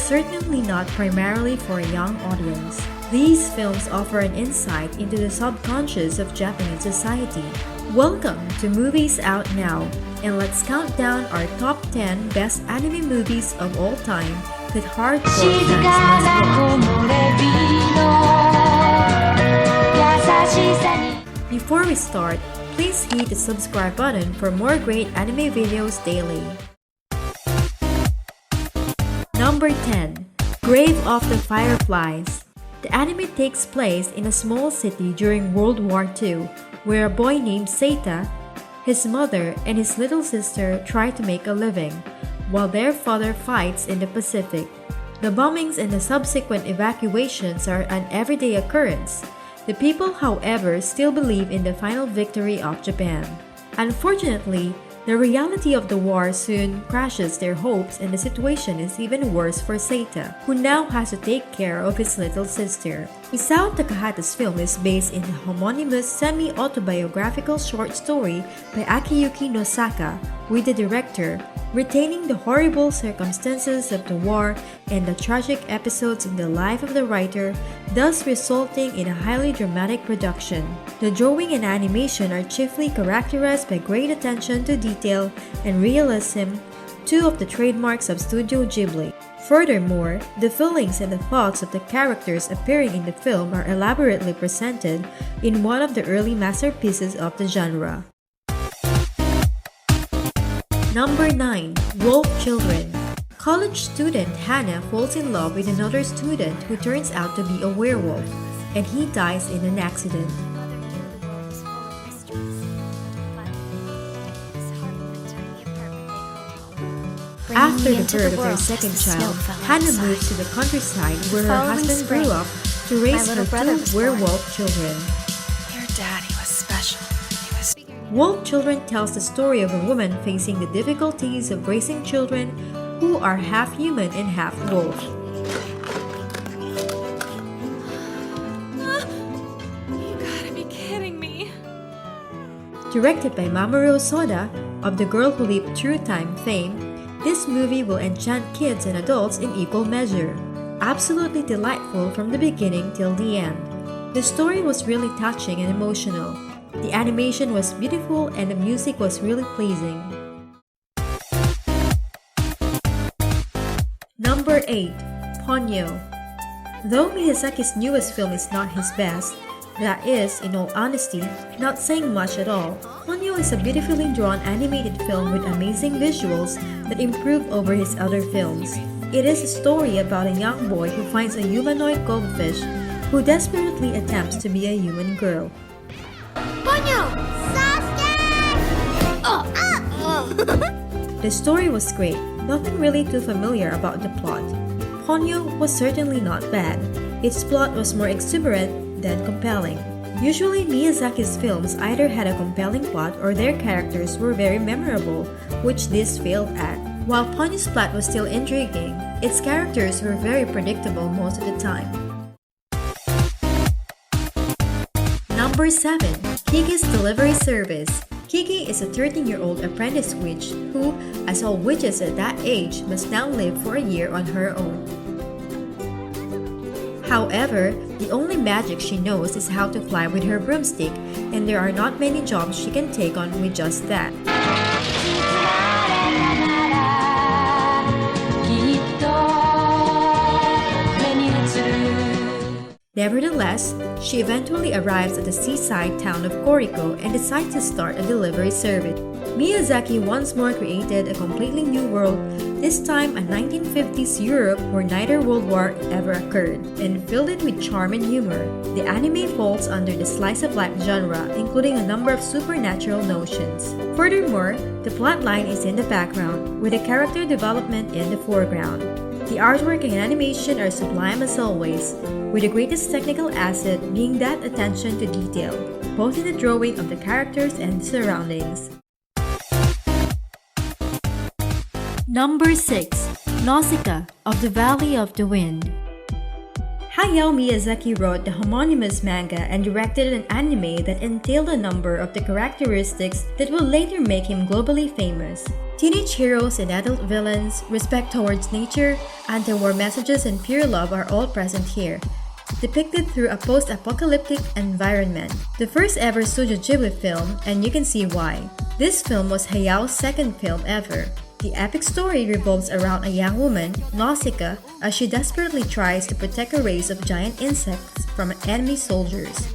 certainly not primarily for a young audience. These films offer an insight into the subconscious of Japanese society. Welcome to Movies Out Now, and let's count down our top 10 best anime movies of all time that hardcore fans must watch. Before we start, please hit the subscribe button for more great anime videos daily. Number 10. Grave of the Fireflies. The anime takes place in a small city during World War II, where a boy named Seita, his mother, and his little sister try to make a living, while their father fights in the Pacific. The bombings and the subsequent evacuations are an everyday occurrence. The people, however, still believe in the final victory of Japan. Unfortunately, the reality of the war soon crashes their hopes, and the situation is even worse for Seita, who now has to take care of his little sister. Isao Takahata's film is based in the homonymous semi-autobiographical short story by Akiyuki Nosaka, with the director retaining the horrible circumstances of the war and the tragic episodes in the life of the writer, thus resulting in a highly dramatic production. The drawing and animation are chiefly characterized by great attention to detail and realism, two of the trademarks of Studio Ghibli. Furthermore, the feelings and the thoughts of the characters appearing in the film are elaborately presented in one of the early masterpieces of the genre. Number 9. Wolf Children. College student Hannah falls in love with another student who turns out to be a werewolf, and he dies in an accident. After the birth of their second child, Hannah moves to the countryside where her husband grew up to raise her two werewolf children. Your daddy was special. Wolf Children tells the story of a woman facing the difficulties of raising children who are half human and half wolf. You gotta be kidding me. Directed by Mamoru Soda of The Girl Who Leaped Through Time fame, this movie will enchant kids and adults in equal measure. Absolutely delightful from the beginning till the end. The story was really touching and emotional. The animation was beautiful and the music was really pleasing. Number 8. Ponyo. Though Miyazaki's newest film is not his best, that is, in all honesty, not saying much at all, Ponyo is a beautifully drawn animated film with amazing visuals that improve over his other films. It is a story about a young boy who finds a humanoid goldfish who desperately attempts to be a human girl. Ponyo! The story was great, nothing really too familiar about the plot. Ponyo was certainly not bad. Its plot was more exuberant than compelling. Usually Miyazaki's films either had a compelling plot or their characters were very memorable, which this failed at. While Ponyo's plot was still intriguing, its characters were very predictable most of the time. Number 7. Kiki's Delivery Service. Kiki is a 13-year-old apprentice witch who, as all witches at that age, must now live for a year on her own. However, the only magic she knows is how to fly with her broomstick, and there are not many jobs she can take on with just that. Nevertheless, she eventually arrives at the seaside town of Koriko and decides to start a delivery service. Miyazaki once more created a completely new world, this time a 1950s Europe where neither world war ever occurred, and filled it with charm and humor. The anime falls under the slice-of-life genre, including a number of supernatural notions. Furthermore, the plotline is in the background, with the character development in the foreground. The artwork and animation are sublime as always, with the greatest technical asset being that attention to detail, both in the drawing of the characters and surroundings. Number 6. Nausicaa of the Valley of the Wind. Hayao Miyazaki wrote the homonymous manga and directed an anime that entailed a number of the characteristics that will later make him globally famous. Teenage heroes and adult villains, respect towards nature, anti-war messages, and pure love are all present here, depicted through a post-apocalyptic environment. The first ever Studio Ghibli film, and you can see why. This film was Hayao's second film ever. The epic story revolves around a young woman, Nausicaa, as she desperately tries to protect a race of giant insects from enemy soldiers.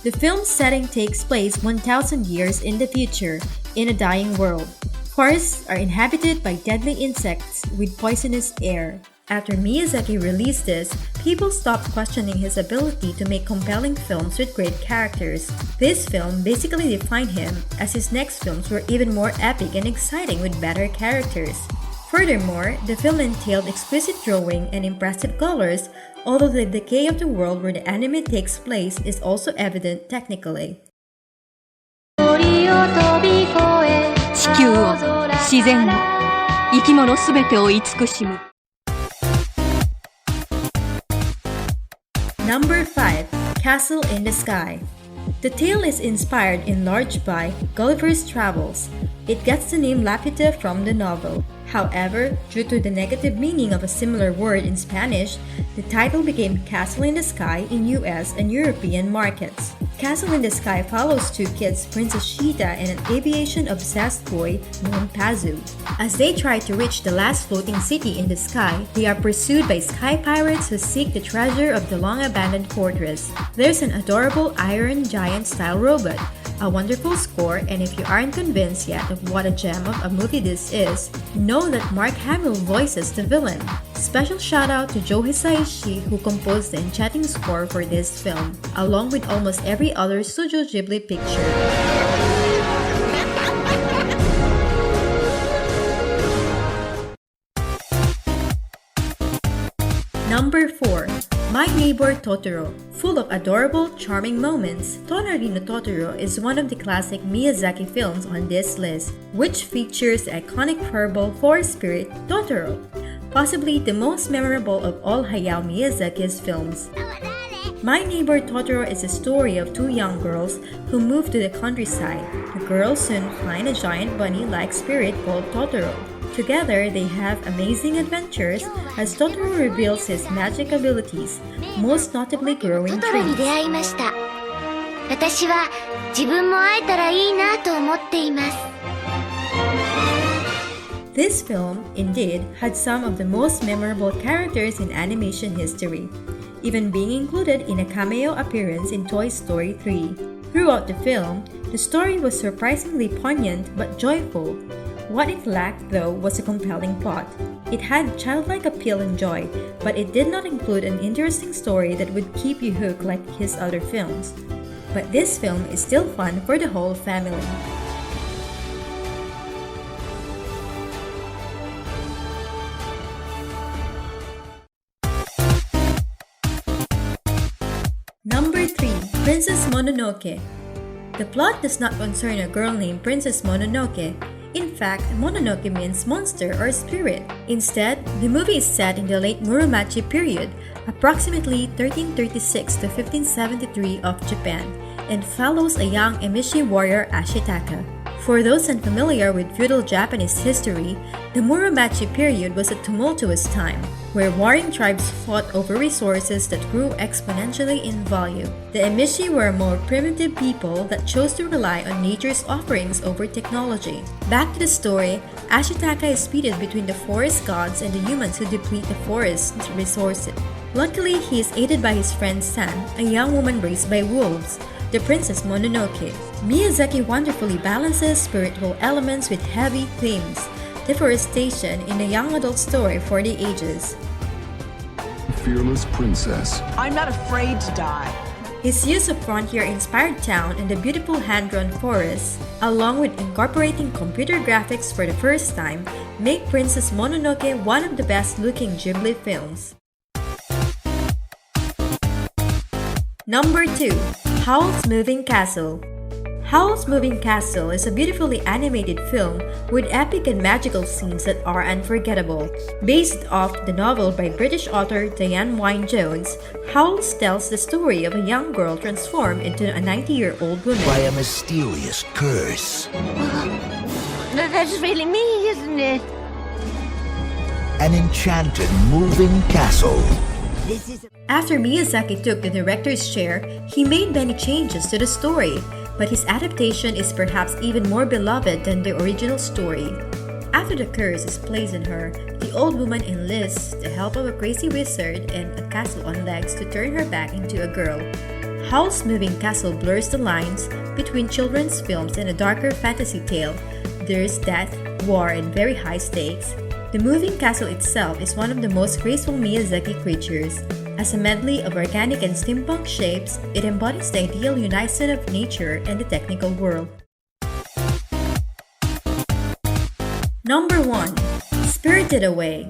The film's setting takes place 1,000 years in the future, in a dying world. Forests are inhabited by deadly insects with poisonous air. After Miyazaki released this, people stopped questioning his ability to make compelling films with great characters. This film basically defined him, as his next films were even more epic and exciting with better characters. Furthermore, the film entailed exquisite drawing and impressive colors, although the decay of the world where the anime takes place is also evident technically. 地球を、自然を、生き物すべてを慈しむ。Number 5. Castle in the Sky. The tale is inspired in large by Gulliver's Travels. It gets the name Laputa from the novel. However, due to the negative meaning of a similar word in Spanish, the title became Castle in the Sky in US and European markets. Castle in the Sky follows two kids, Princess Sheeta and an aviation-obsessed boy named Pazu. As they try to reach the last floating city in the sky, they are pursued by sky pirates who seek the treasure of the long-abandoned fortress. There's an adorable Iron Giant-style robot, a wonderful score, and if you aren't convinced yet of what a gem of a movie this is, know that Mark Hamill voices the villain. Special shout out to Joe Hisaishi who composed the enchanting score for this film, along with almost every other Studio Ghibli picture. Number 4. My Neighbor Totoro. Full of adorable, charming moments, Tonari no Totoro is one of the classic Miyazaki films on this list, which features the iconic furball forest spirit Totoro, possibly the most memorable of all Hayao Miyazaki's films. My Neighbor Totoro is a story of two young girls who move to the countryside. The girls soon find a giant bunny-like spirit called Totoro. Together, they have amazing adventures as Totoro reveals his magic abilities, most notably growing trees. 私は自分も会えたらいいなと思っています。 This film, indeed, had some of the most memorable characters in animation history, even being included in a cameo appearance in Toy Story 3. Throughout the film, the story was surprisingly poignant but joyful. What it lacked, though, was a compelling plot. It had childlike appeal and joy, but it did not include an interesting story that would keep you hooked like his other films. But this film is still fun for the whole family. Number 3. Princess Mononoke. The plot does not concern a girl named Princess Mononoke. In fact, Mononoke means monster or spirit. Instead, the movie is set in the late Muromachi period, approximately 1336 to 1573 of Japan, and follows a young Emishi warrior Ashitaka. For those unfamiliar with feudal Japanese history, the Muromachi period was a tumultuous time, where warring tribes fought over resources that grew exponentially in value. The Emishi were a more primitive people that chose to rely on nature's offerings over technology. Back to the story, Ashitaka is pitted between the forest gods and the humans who deplete the forest's resources. Luckily, he is aided by his friend San, a young woman raised by wolves, the Princess Mononoke. Miyazaki wonderfully balances spiritual elements with heavy themes, deforestation in a young adult story for the ages. Fearless princess. I'm not afraid to die. His use of frontier-inspired town and the beautiful hand-drawn forests, along with incorporating computer graphics for the first time, make Princess Mononoke one of the best-looking Ghibli films. Number 2. Howl's Moving Castle. Howl's Moving Castle is a beautifully animated film with epic and magical scenes that are unforgettable. Based off the novel by British author Diane Wynne-Jones, Howls tells the story of a young girl transformed into a 90-year-old woman. By a mysterious curse. That's really me, isn't it? An enchanted moving castle. After Miyazaki took the director's chair, he made many changes to the story, but his adaptation is perhaps even more beloved than the original story. After the curse is placed on her, the old woman enlists the help of a crazy wizard and a castle on legs to turn her back into a girl. Howl's moving castle blurs the lines between children's films and a darker fantasy tale. There's death, war, and very high stakes. The moving castle itself is one of the most graceful Miyazaki creatures. As a medley of organic and steampunk shapes, it embodies the ideal unison of nature and the technical world. Number 1. Spirited Away.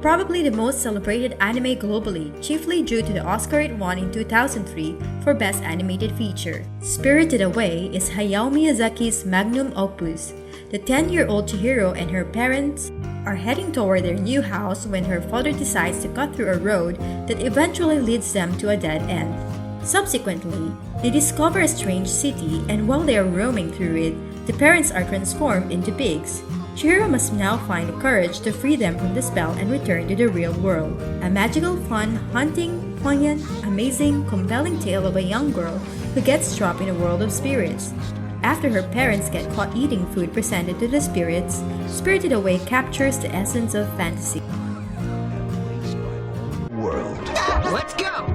Probably the most celebrated anime globally, chiefly due to the Oscar it won in 2003 for Best Animated Feature. Spirited Away is Hayao Miyazaki's magnum opus. The 10-year-old Chihiro and her parents are heading toward their new house when her father decides to cut through a road that eventually leads them to a dead end. Subsequently, they discover a strange city, and while they are roaming through it, the parents are transformed into pigs. Chihiro must now find the courage to free them from the spell and return to the real world. A magical, fun, haunting, poignant, amazing, compelling tale of a young girl who gets trapped in a world of spirits. After her parents get caught eating food presented to the spirits, Spirited Away captures the essence of fantasy. World. Let's go!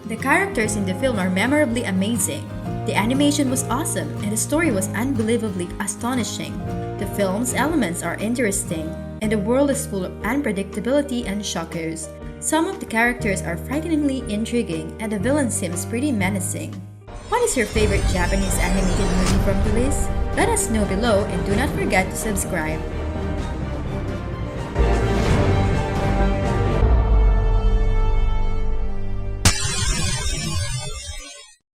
The characters in the film are memorably amazing. The animation was awesome and the story was unbelievably astonishing. The film's elements are interesting and the world is full of unpredictability and shockers. Some of the characters are frighteningly intriguing and the villain seems pretty menacing. What is your favorite Japanese animated movie from the list? Let us know below and do not forget to subscribe.